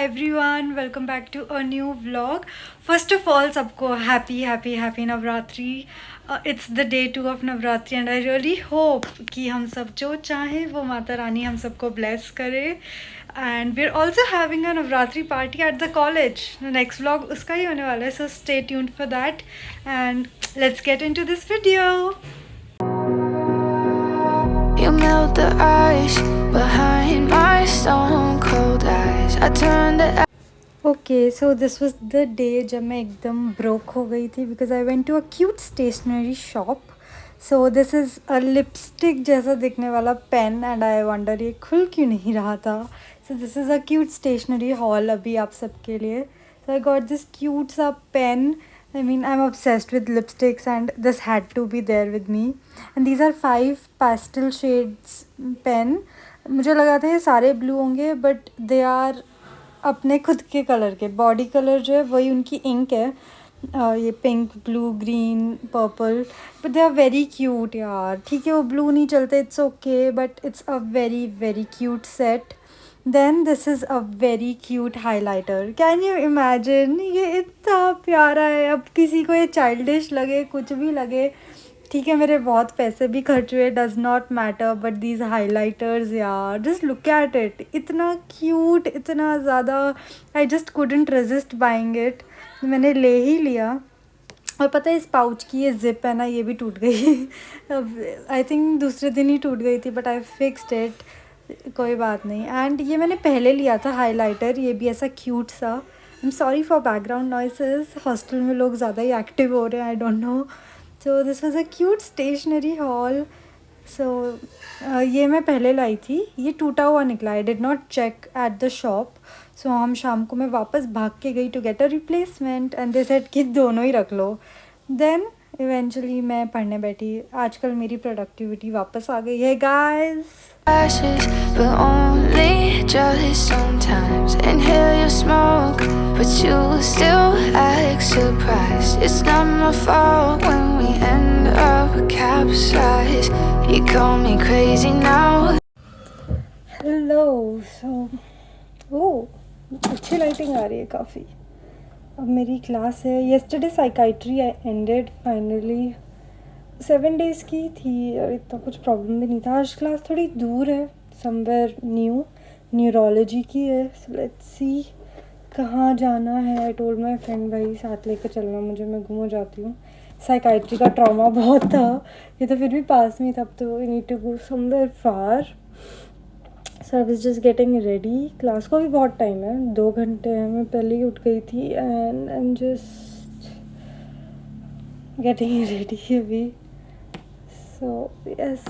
Everyone, welcome back to a new vlog. First of all सबको happy happy happy Navratri. It's the day 2 of Navratri and I really hope कि हम सब जो चाहें वो माता रानी हम सबको ब्लेस करे। And we are also having a Navratri party at the college. Next vlog उसका ही होने वाला है, so stay tuned for that and let's get into this video. You melt the ice behind my stone cold eyes. I turn the okay, so this was the day जब मैं एकदम broke हो गई थी because I went to a cute stationery shop. So this is a lipstick जैसा दिखने वाला pen and I wonder ये खुल क्यों नहीं रहा था। So this is a cute stationery haul अभी आप सबके लिए। So I got this cute सा pen. I mean, I'm obsessed with lipsticks and this had to be there with me. And these are 5 pastel shades pen. मुझे लगा था ये सारे ब्लू होंगे बट दे आर अपने खुद के कलर के. बॉडी कलर जो है वही उनकी इंक है. ये pink, blue, green, purple, but they are very cute यार. ठीक है वो ब्लू नहीं चलते, it's okay, but it's a very very cute set. Then this is a very cute highlighter. Can you imagine, ये इतना प्यारा है. अब किसी को ये चाइल्डिश लगे, कुछ भी लगे, ठीक है मेरे बहुत पैसे भी खर्च हुए, does not matter, but these highlighters यार, जस्ट लुक एट इट. इतना क्यूट, इतना ज़्यादा, I just couldn't resist buying it. मैंने ले ही लिया. और पता है इस पाउच की ये ज़िप है ना, ये भी टूट गई. आई थिंक दूसरे दिन ही टूट गई थी, बट आई फिक्स्ड इट. कोई बात नहीं. एंड ये मैंने पहले लिया था हाइलाइटर, ये भी ऐसा क्यूट सा. I am sorry for background noises, hostel में लोग ज़्यादा ही एक्टिव हो रहे हैं, I don't know. So this was a cute stationery haul. So ये मैं पहले लाई थी, ये टूटा हुआ निकला. I did not check at the shop. So हम शाम को मैं वापस भाग के गई to get a replacement and they said कि दोनों ही रख लो. देन इवेंचुअली मैं पढ़ने बैठी. आजकल मेरी प्रोडक्टिविटी वापस आ गई है guys. ashes, but only just sometimes. Inhale your smoke, but you still act surprised. It's not my fault when we end up capsized. You call me crazy now. Hello. So अच्छी lighting आ रही है काफ़ी. अब मेरी class है. Yesterday psychiatry ended finally. 7 days की थी और इतना कुछ प्रॉब्लम भी नहीं था. आज क्लास थोड़ी दूर है, समवेयर न्यू, न्यूरोलॉजी की है. सो लेट्स सी कहाँ जाना है. आई टोल्ड माई फ्रेंड भाई साथ लेकर चलना मुझे, मैं घूम जाती हूँ. साइकाइट्री का ट्रॉमा बहुत था, ये तो फिर भी पास में था. अब तो I need to go somewhere far. So I was just getting ready. Class को भी बहुत टाइम है, 2 घंटे हैं. मैं पहले ही उठ गई थी and I am just getting ready अभी. सो यस,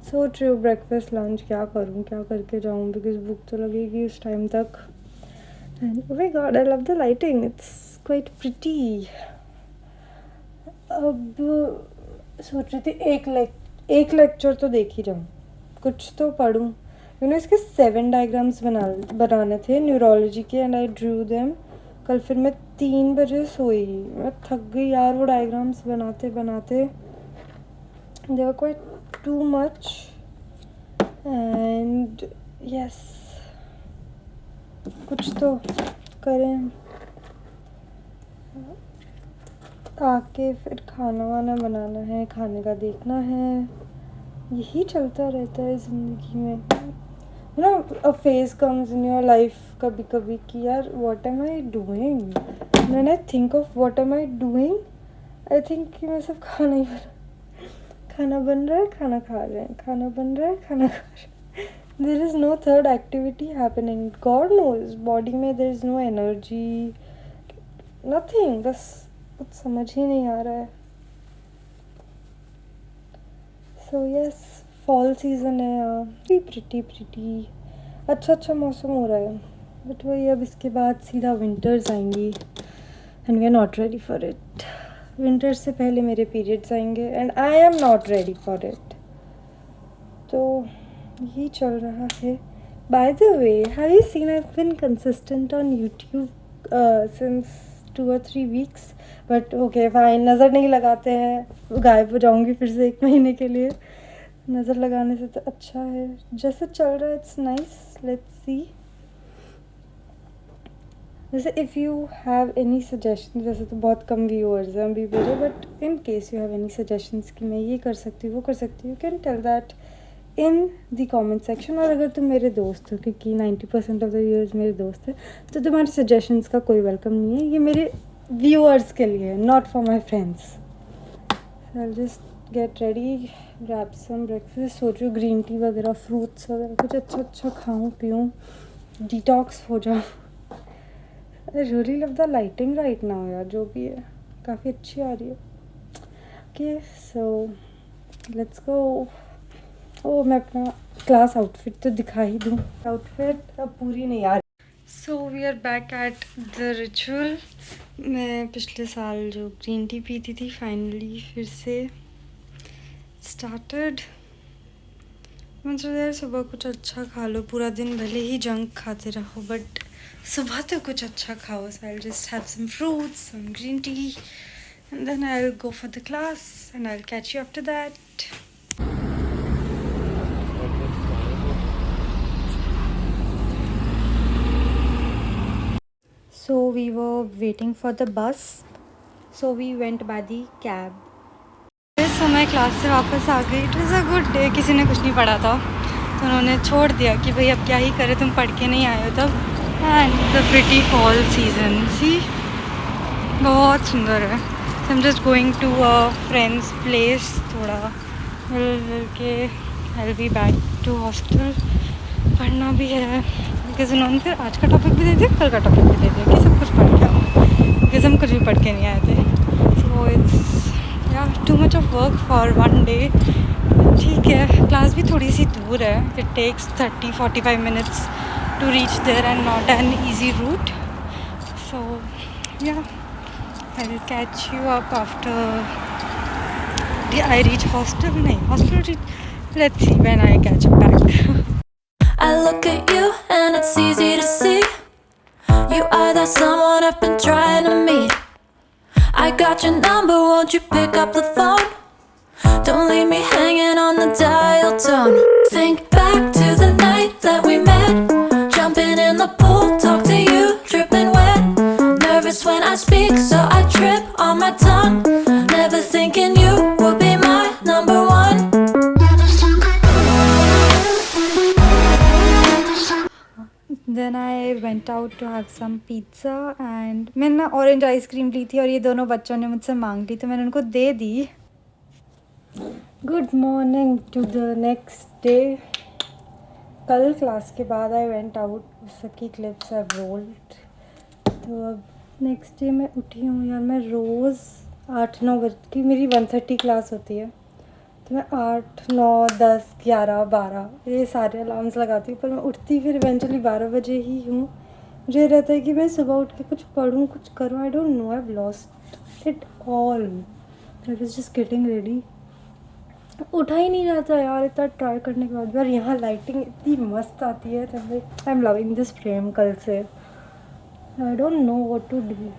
सोच रही हूँ ब्रेकफास्ट लंच क्या करूँ, क्या करके जाऊँ, बिकॉज भूख तो लगेगी उस टाइम तक. And oh my God, I love the lighting, it's quite pretty. अब सोच रही थी एक लेक्चर तो देख ही जाऊँ, कुछ तो पढ़ूँ. इसके 7 डायग्राम्स बनाने थे न्यूरोलॉजी के एंड आई ड्रू देम. कल फिर मैं 3 बजे सोई. मैं थक गई यार वो डायग्राम्स बनाते बनाते. They were quite too much and yes, कुछ तो करें. आके फिर खाना वाना बनाना है, खाने का देखना है. यही चलता रहता है ज़िंदगी में. You know a phase comes in your life कभी कभी कि यार what am I doing. When I think of what am I doing, I think कि मैं सब खाना बन रहा है, खाना खा रहे हैं, खाना बन रहा है, खाना खा रहे हैं. There is no third activity happening. God knows body में there is no energy, nothing. बस कुछ समझ ही नहीं आ रहा है. सो यस, फॉल सीज़न है यहाँ. प्रिटी अच्छा मौसम हो रहा है. बट वही, अब इसके बाद सीधा विंटर्स आएंगी and we are not ready for it. Winter से पहले मेरे पीरियड्स आएंगे and I am not ready for it. तो यही चल रहा है. By the way, have you seen, I have been consistent on YouTube since 2 or 3 weeks. But okay fine, नज़र नहीं लगाते हैं, गायब हो जाऊँगी फिर से 1 महीने के लिए. नज़र लगाने से तो अच्छा है जैसे चल रहा है. It's nice. Let's see. वैसे if you have any suggestion, वैसे तो बहुत कम व्यूअर्स हैं अभी मेरे, but in case you have any suggestions कि मैं ये कर सकती हूँ वो कर सकती हूँ, can tell that in the comment section. और अगर तुम मेरे दोस्त हो, क्योंकि 90% ऑफ द व्यूअर्स मेरे दोस्त हैं, तो तुम्हारे सजेशंस का कोई वेलकम नहीं है. ये मेरे व्यूअर्स के लिए है, not for my friends. I just get ready, grab some breakfast. सोचो ग्रीन टी वगैरह, फ्रूट्स वगैरह कुछ अच्छा अच्छा खाऊँ पीऊँ, डिटॉक्स हो जाऊँ. I really love the lighting right now यार, जो भी है काफ़ी अच्छी आ रही है. Okay so let's go. ओ मैं अपना क्लास आउटफिट तो दिखा ही दूँ. आउटफिट अब पूरी नहीं आ रही. So we are back at the ritual. मैं पिछले साल जो ग्रीन टी पीती थी, फाइनली फिर से स्टार्टेड. मतलब यार सुबह कुछ अच्छा खा लो, पूरा दिन भले ही जंक खाते रहो बट सुबह तो कुछ अच्छा खाओ. So I just have some fruits, some green tea, and then I will go for the class and I will catch you after that. So we were waiting for the bus, so we went by the cab. इस समय class से वापस आ गई. It was a good day. किसी ने कुछ नहीं पढ़ा था तो उन्होंने छोड़ दिया कि भाई अब क्या ही करे, तुम पढ़ के नहीं आए हो तब. And the pretty fall season सी बहुत सुंदर है. I am just going to a friends place, थोड़ा मिल के I will be back to hostel. पढ़ना भी है बिकॉज उन्होंने फिर आज का टॉपिक भी दे दिया, कल का टॉपिक भी दे दिया कि सब कुछ पढ़ के आओ, बिकॉज हम कुछ भी पढ़ के नहीं आए थे. So it's ya too much of work for one day. ठीक है, क्लास भी थोड़ी सी दूर है. It takes 30-45 minutes to reach there and not an easy route. So ya I will catch you up after I reach hostel. नहीं, hostel reach, let's see when I catch up back. I look at you and it's easy to see you are that someone I've been trying to meet. I got your number, won't you pick up the phone? Don't leave me hanging on the dial tone. Think back to the night that we met, jumping in the pool, talk to you, dripping wet. Nervous when I speak, so I trip on my tongue. Never thinking you would be my number one. Then I went out to have some pizza and मैंने ना orange ice cream ली थी और ये दोनों बच्चों ने मुझसे मांग ली तो मैंने उनको दे दी. Good morning to the next day. कल क्लास के बाद आई वेंट आउट, सबकी क्लिप्स हैव रोल्ड. तो अब नेक्स्ट डे मैं उठी हूँ यार. मैं रोज़ 8-9 बजे की मेरी 1:30 क्लास होती है, तो मैं 8, 9, 10, 11, 12 ये सारे अलार्म्स लगाती हूँ, पर मैं उठती फिर इवेंचुअली 12 बजे ही हूँ. मुझे रहता है कि मैं सुबह उठ के कुछ पढ़ूँ, कुछ करूँ. आई don't no, I have lost it all. I was just getting ready. उठा ही नहीं जाता यार इतना ट्राई करने के बाद. यार यहाँ लाइटिंग इतनी मस्त आती है, तब I am loving this frame कल से. I don't know what to do.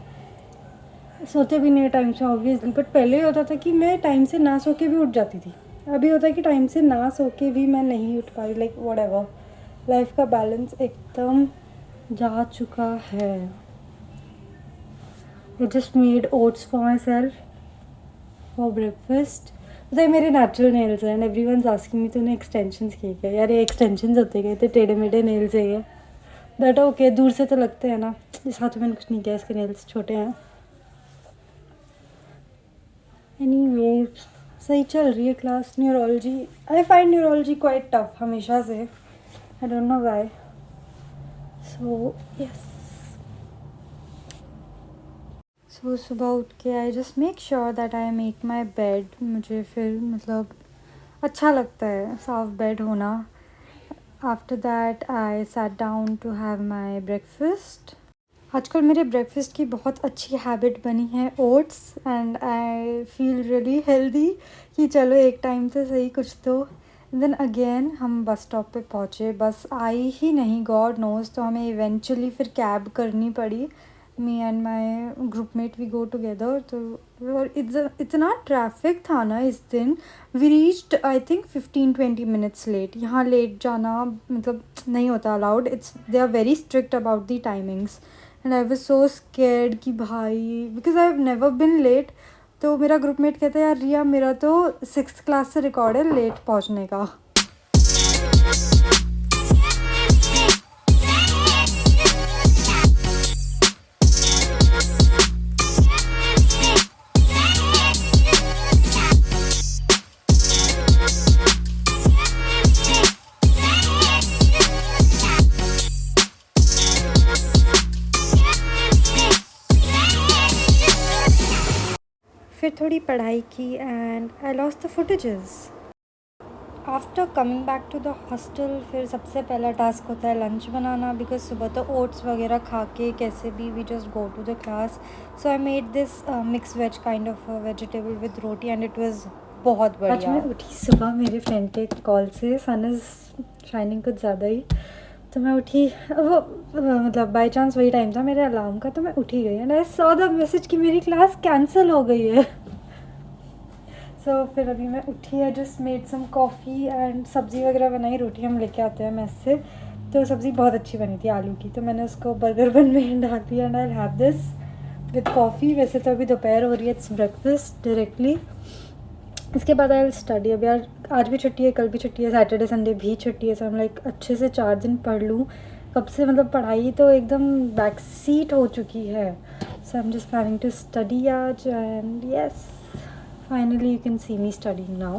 सोते भी नहीं टाइम से ऑब्वियसली, बट पहले होता था कि मैं टाइम से ना सो के भी उठ जाती थी. अभी होता है कि टाइम से ना सो के भी मैं नहीं उठ पा रही. लाइक व्हाट एवर, लाइफ का बैलेंस एकदम जा चुका है. आई just made oats for my self for breakfast. तो ये मेरे नेचुरल नेल्स हैं एंड एवरीवनस आस्किंग मी तूने एक्सटेंशंस किए क्या. यार ये एक्सटेंशंस होते गए थे, टेढ़े मेढ़े नेल्स है ये. दैट ओके, दूर से तो लगते हैं ना. इस हाथ में मैंने कुछ नहीं किया, इसके नेल्स छोटे हैं. एनीवे सही चल रही है class. Neurology, I find neurology quite tough हमेशा से. I don't know why. So yes, so सुबह उठ के I just make sure that I make my bed. मुझे फिर मतलब अच्छा लगता है साफ बेड होना. After that I sat down to have my breakfast. आजकल मेरे ब्रेकफास्ट की बहुत अच्छी हैबिट बनी है, oats, and I feel really healthy कि चलो एक टाइम से सही कुछ तो. देन अगेन हम बस स्टॉप पे पहुँचे, बस आई ही नहीं, गॉड नोज. तो हमें इवेंचुअली फिर कैब करनी पड़ी. Me and my groupmate we go together. तो और इतना ट्रैफिक था ना इस दिन. We reached I think 15-20 minutes late. यहाँ लेट जाना मतलब नहीं होता allowed. It's they are very strict about the timings. And I was so scared कि भाई, because I have never been late. तो मेरा ग्रुपमेट कहता है यार रिया, मेरा तो 6th क्लास से रिकॉर्ड है लेट पहुंचने का। फिर थोड़ी पढ़ाई की and I lost the footages. After coming back to the hostel, फिर सबसे पहला टास्क होता है लंच बनाना, बिकॉज सुबह तो ओट्स वगैरह खा के कैसे भी we just go to the class. So I made this mix veg kind of vegetable with roti and it was बहुत बढ़िया। आज मैं उठी सुबह मेरे फ्रेंड के कॉल से, सन इज़ शाइनिंग कुछ ज़्यादा ही। तो मैं उठी, वो मतलब बाई चांस वही टाइम था मेरे अलार्म का, तो मैं उठी गई and I saw the message कि मेरी क्लास कैंसिल हो गई है। सो फिर अभी मैं उठी, I just made some coffee and सब्ज़ी वगैरह बनाई। रोटी हम लेके आते हैं मेस से, तो सब्ज़ी बहुत अच्छी बनी थी आलू की, तो मैंने उसको बर्गर बन में डाल दिया and I have this with coffee. वैसे तो अभी दोपहर हो रही है, इट्स ब्रेकफास्ट डायरेक्टली। इसके बाद आई विल स्टडी। अब यार आज भी छुट्टी है, कल भी छुट्टी है, सैटरडे संडे भी छुट्टी है। सो हम लाइक अच्छे से 4 दिन पढ़ लूँ। कब से मतलब पढ़ाई तो एकदम बैक सीट हो चुकी है। So I am just planning to study आज and yes, finally you can see me studying now.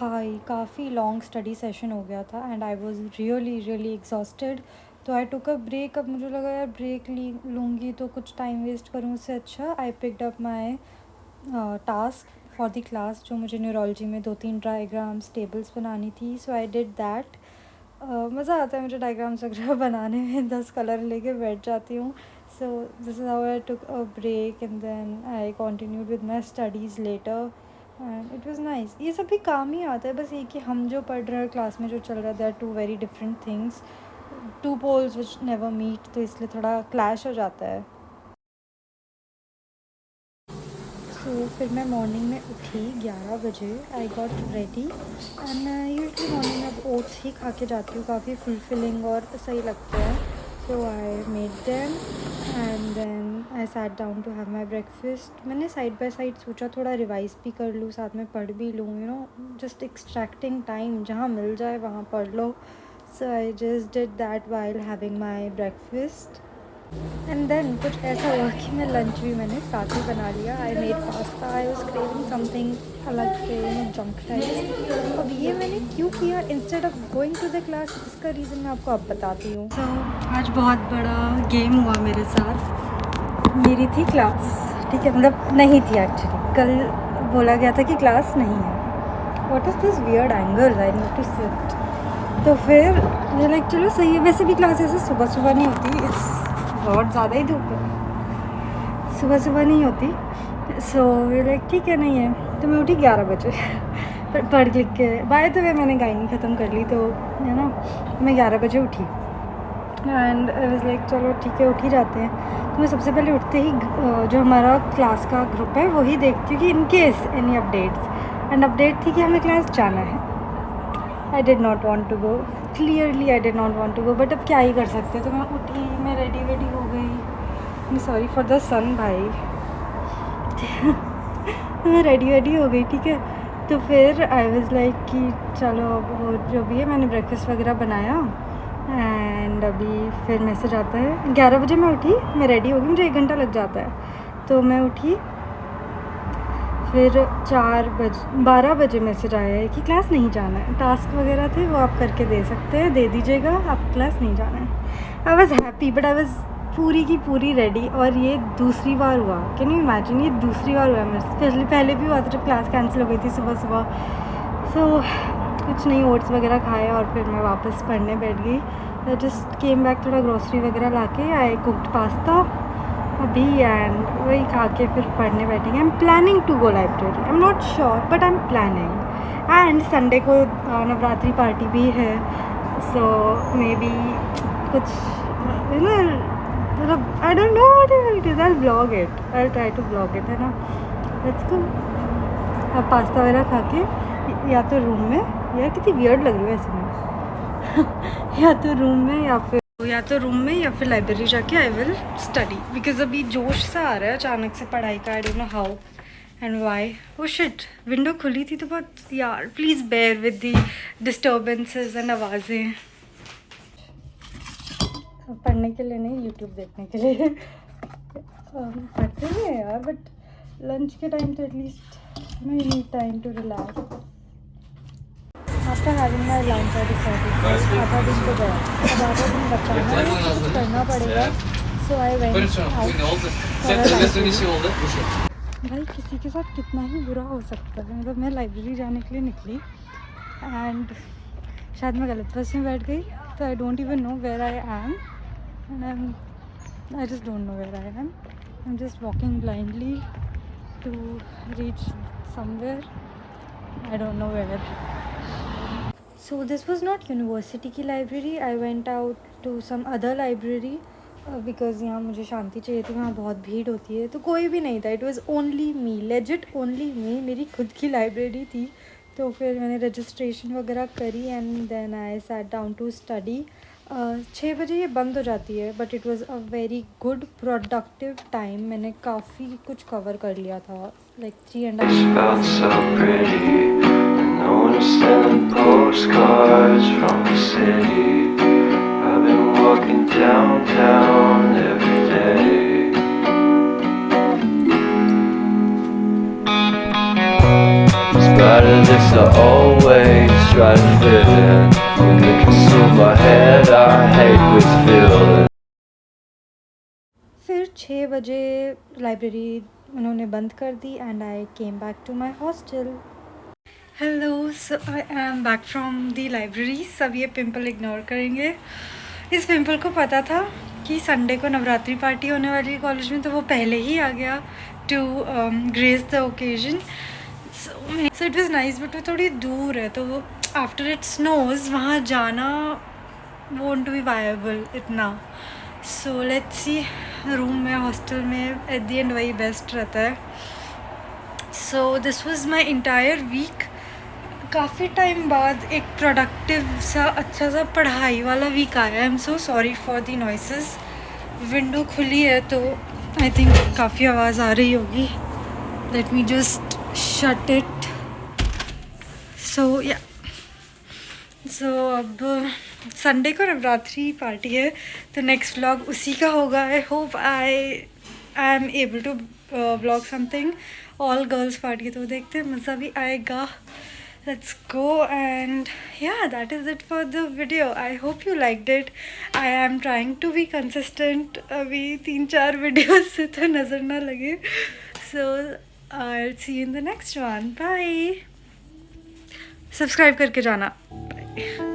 भाई काफ़ी लॉन्ग स्टडी सेशन हो गया था and I was really exhausted. तो आई टुक अ ब्रेक। अब मुझे लगा यार ब्रेक लूँगी तो कुछ टाइम वेस्ट करूँ, उससे अच्छा I picked up my task for the class, जो मुझे न्यूरोलॉजी में 2-3 डायग्राम्स टेबल्स बनानी थी। सो आई डिड दैट। मज़ा आता है मुझे डायग्राम्स वगैरह बनाने में, 10 कलर लेके बैठ जाती हूँ। So this is how I took a break and then I continued with my studies later and it was nice. ये सब भी काम ही आता है, बस ये कि हम जो पढ़ रहे हैं क्लास में जो चल रहा है, they are 2 very different things, 2 poles which never meet, तो इसलिए थोड़ा क्लैश हो जाता है। सो फिर मैं मॉर्निंग में उठी 11 बजे। आई गॉट रेडी एंड मैं यूजली मॉर्निंग में ओट्स ही खा के जाती हूँ, काफ़ी फुलफिलिंग और सही लगता है। So I made them and then I sat down to have my breakfast. मैंने साइड बाय साइड सोचा थोड़ा रिवाइज़ भी कर लूँ, साथ में पढ़ भी लूँ, you know, just extracting time, जहाँ मिल जाए वहाँ पढ़ लो। So I just did that while having my breakfast and then कुछ ऐसा हुआ कि मैं लंच भी मैंने साथ ही बना लिया। I made pasta. I was craving something अलग से, जंक टाइप। अब ये मैंने क्यों किया instead of going to the class, इसका रीज़न मैं आपको अब बताती हूँ। सो आज बहुत बड़ा गेम हुआ मेरे साथ। मेरी थी क्लास, ठीक है, मतलब नहीं थी एक्चुअली। कल बोला गया था कि क्लास नहीं है। What is this weird angle, I need to sit. तो फिर मुझे लाइक चलो सही है। वैसे भी क्लास ऐसे सुबह सुबह नहीं होती, बहुत ज़्यादा ही धूप है, सुबह नहीं होती। सो लाइक ठीक है, नहीं है। तो मैं उठी 11 बजे पढ़ लिख के। बाय द वे मैंने गाइनी ख़त्म कर ली, तो है ना, मैं 11 बजे उठी एंड आई वाज लाइक चलो ठीक है, उठ ही जाते हैं। तो मैं सबसे पहले उठते ही जो हमारा क्लास का ग्रुप है वही देखती हूँ कि in case any updates, and update थी कि हमें क्लास जाना है। I did not want to go, clearly I did not want to go, but अब क्या ही कर सकते। तो मैं उठी, मैं रेडी हो गई। सॉरी फॉर द सन भाई मैं रेडी हो गई, ठीक है। तो फिर आई वाज लाइक कि चलो अब जो भी है, मैंने ब्रेकफास्ट वगैरह बनाया एंड अभी फिर मैसेज आता है। 11 बजे मैं उठी, मैं रेडी हो गई, मुझे 1 घंटा लग जाता है। तो मैं उठी, फिर 12 बजे मैसेज आया है कि क्लास नहीं जाना है, टास्क वगैरह थे वो आप करके दे सकते हैं, दे दीजिएगा, आप क्लास नहीं जाना है। I was happy but I was पूरी की पूरी रेडी। और ये दूसरी बार हुआ, कैन यू इमेजिन, ये दूसरी बार हुआ मेरे, पहले भी हुआ था जब क्लास कैंसिल हो गई थी सुबह सुबह। सो कुछ नहीं, ओट्स वगैरह खाए और फिर मैं वापस पढ़ने बैठ गई। आई जस्ट केम बैक, थोड़ा ग्रोसरी वगैरह ला के, आई कुकड पास्ता अभी एंड वही खा के फिर पढ़ने बैठेंगे। I am planning to go library, I am not sure but I am planning. And Sunday को नवरात्रि पार्टी भी है, सो मे बी कुछ मतलब I don't know what it is, I will blog it, I will try to blog it, है ना। Let's go. अब pasta वगैरह खा के या तो रूम में, यार कितनी वियर्ड लग रही है ऐसे में या तो रूम में या फिर लाइब्रेरी जाके आई विल स्टडी, बिकॉज अभी जोश सा आ रहा है अचानक से पढ़ाई का। I don't know how and why. Oh shit, window खुली थी तो बहुत, यार please bear with the disturbances and आवाज़ें। पढ़ने के लिए नहीं, यूट्यूब देखने के लिए पढ़ते भी हैं यार, बट लंच के टाइम तो at least no, you need time to relax. After having my lunch I decided आधा दिन तो गया, अब आधा दिन बचाना है तो कुछ करना पड़ेगा। सो आई वेंट आउट। भाई किसी के साथ कितना ही बुरा हो सकता है, मतलब मैं लाइब्रेरी जाने के लिए निकली एंड शायद मैं गलत बस में बैठ गई, तो I don't even know where I am and I just don't know where I am. I'm just walking blindly to reach somewhere. I don't know where. So this was not university की library. I went out to some other library because यहाँ मुझे शांति चाहिए थी, वहाँ बहुत भीड़ होती है, तो कोई भी नहीं था। It was only me, legit only me. मेरी खुद की लाइब्रेरी थी, तो फिर मैंने रजिस्ट्रेशन वगैरह करी and then I sat down to study. 6 बजे ये बंद हो जाती है, but it was a very good productive time. मैंने काफ़ी कुछ कवर कर लिया था, like 3.5 Better this to always try to fit in. When they consume my head, I hate this feeling. फिर 6 बजे लाइब्रेरी उन्होंने बंद कर दी and I came back to my hostel. Hello, so I am back from the library. सब ये pimple ignore करेंगे। इस पिंपल को पता था कि संडे को नवरात्रि पार्टी होने वाली है कॉलेज में, तो वो पहले ही आ गया to grace the occasion. So it was nice, but वो थोड़ी दूर है, तो वो आफ्टर इट स्नोज वहाँ जाना वोंट बी वायबल इतना। सो लेट्स सी, रूम में हॉस्टल में एट दी एंड वही बेस्ट रहता है। So this was my entire week. काफ़ी टाइम बाद एक प्रोडक्टिव सा अच्छा सा पढ़ाई वाला वीक आया। I am so sorry for the noises. Window खुली है तो आई थिंक काफ़ी आवाज़ आ रही होगी। Let me just shut it. So ya, so अब संडे को नवरात्रि पार्टी है, तो नेक्स्ट व्लॉग उसी का होगा। I hope I am able to vlog something. All girls party, तो देखते हैं, मज़ा भी आएगा। Let's go and ya that is it for the video. I hope you liked it. I am trying to be consistent. अभी 3-4 videos से तो नज़र ना लगे। So I will see you in the next one. Bye. Subscribe करके जाना। Bye.